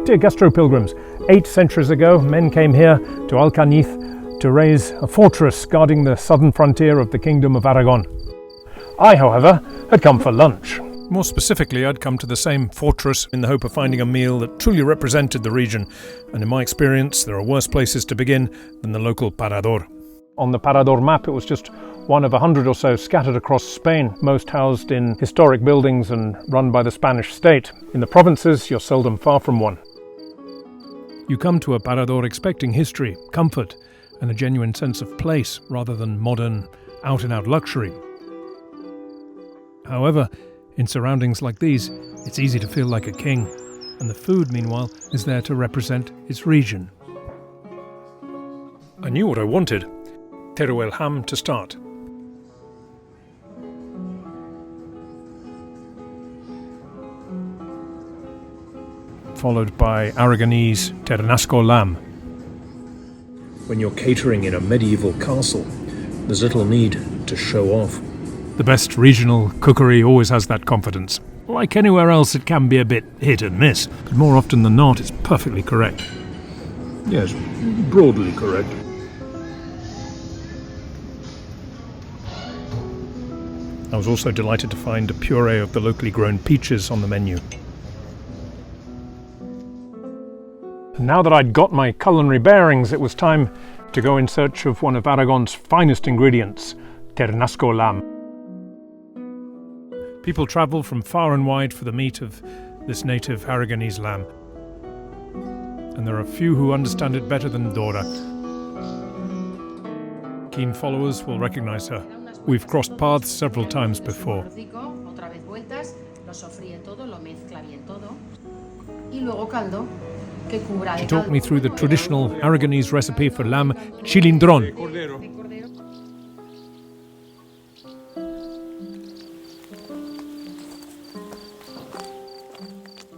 Dear gastro-pilgrims, 8 centuries ago, men came here to Alcañiz to raise a fortress guarding the southern frontier of the Kingdom of Aragon. I, however, had come for lunch. More specifically, I'd come to the same fortress in the hope of finding a meal that truly represented the region, and in my experience, there are worse places to begin than the local Parador. On the Parador map, it was just one of 100 or so scattered across Spain, most housed in historic buildings and run by the Spanish state. In the provinces, you're seldom far from one. You come to a Parador expecting history, comfort, and a genuine sense of place, rather than modern, out-and-out luxury. However, in surroundings like these, it's easy to feel like a king, and the food, meanwhile, is there to represent its region. I knew what I wanted. Teruel ham to start. Followed by Aragonese ternasco lamb. When you're catering in a medieval castle, there's little need to show off. The best regional cookery always has that confidence. Like anywhere else, it can be a bit hit and miss, but more often than not, it's perfectly correct. Yes, broadly correct. I was also delighted to find a puree of the locally grown peaches on the menu. Now that I'd got my culinary bearings, it was time to go in search of one of Aragon's finest ingredients, ternasco lamb. People travel from far and wide for the meat of this native Aragonese lamb. And there are few who understand it better than Dora. Keen followers will recognize her. We've crossed paths several times before. She talked me through the traditional Aragonese recipe for lamb chilindron.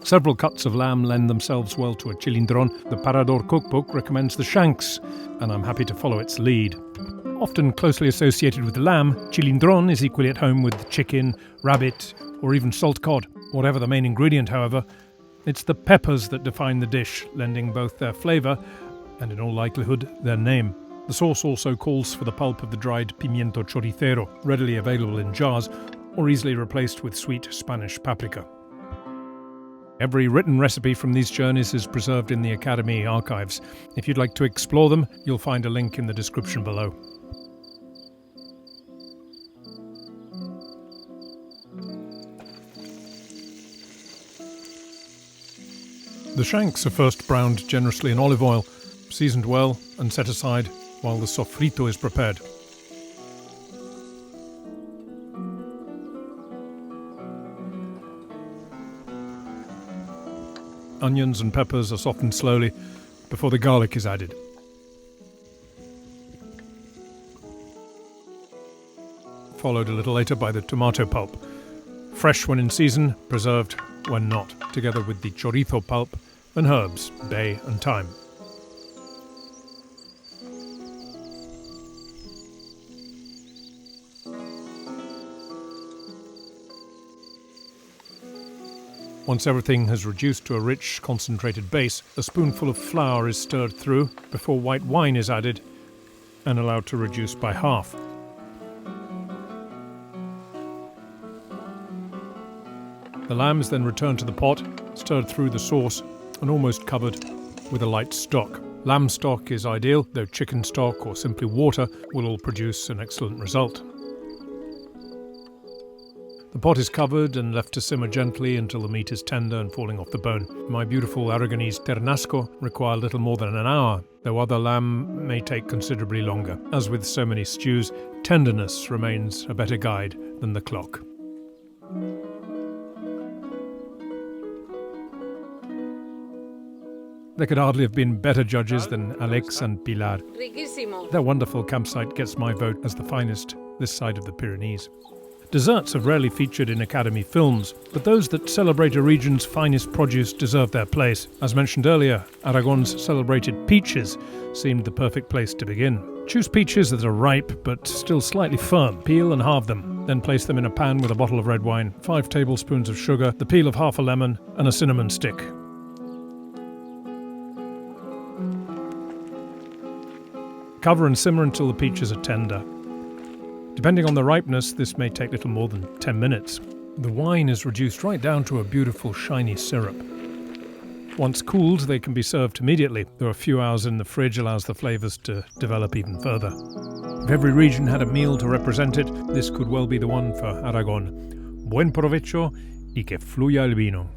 Several cuts of lamb lend themselves well to a chilindron. The Parador cookbook recommends the shanks, and I'm happy to follow its lead. Often closely associated with the lamb, chilindron is equally at home with chicken, rabbit, or even salt cod. Whatever the main ingredient, however, it's the peppers that define the dish, lending both their flavour and, in all likelihood, their name. The sauce also calls for the pulp of the dried pimiento choricero, readily available in jars or easily replaced with sweet Spanish paprika. Every written recipe from these journeys is preserved in the Academy archives. If you'd like to explore them, you'll find a link in the description below. The shanks are first browned generously in olive oil, seasoned well and set aside while the sofrito is prepared. Onions and peppers are softened slowly before the garlic is added. Followed a little later by the tomato pulp. Fresh when in season, preserved when not, together with the chorizo pulp and herbs, bay and thyme. Once everything has reduced to a rich, concentrated base, a spoonful of flour is stirred through before white wine is added and allowed to reduce by half. The lamb is then returned to the pot, stirred through the sauce, and almost covered with a light stock. Lamb stock is ideal, though chicken stock or simply water will all produce an excellent result. The pot is covered and left to simmer gently until the meat is tender and falling off the bone. My beautiful Aragonese ternasco require little more than an hour, though other lamb may take considerably longer. As with so many stews, tenderness remains a better guide than the clock. There could hardly have been better judges than Alex and Pilar. Riquísimo. Their wonderful campsite gets my vote as the finest this side of the Pyrenees. Desserts have rarely featured in Academy films, but those that celebrate a region's finest produce deserve their place. As mentioned earlier, Aragon's celebrated peaches seemed the perfect place to begin. Choose peaches that are ripe but still slightly firm. Peel and halve them. Then place them in a pan with a bottle of red wine, 5 tablespoons of sugar, the peel of half a lemon, and a cinnamon stick. Cover and simmer until the peaches are tender. Depending on the ripeness, this may take little more than 10 minutes. The wine is reduced right down to a beautiful shiny syrup. Once cooled, they can be served immediately, though a few hours in the fridge allows the flavours to develop even further. If every region had a meal to represent it, this could well be the one for Aragon. Buen provecho y que fluya el vino.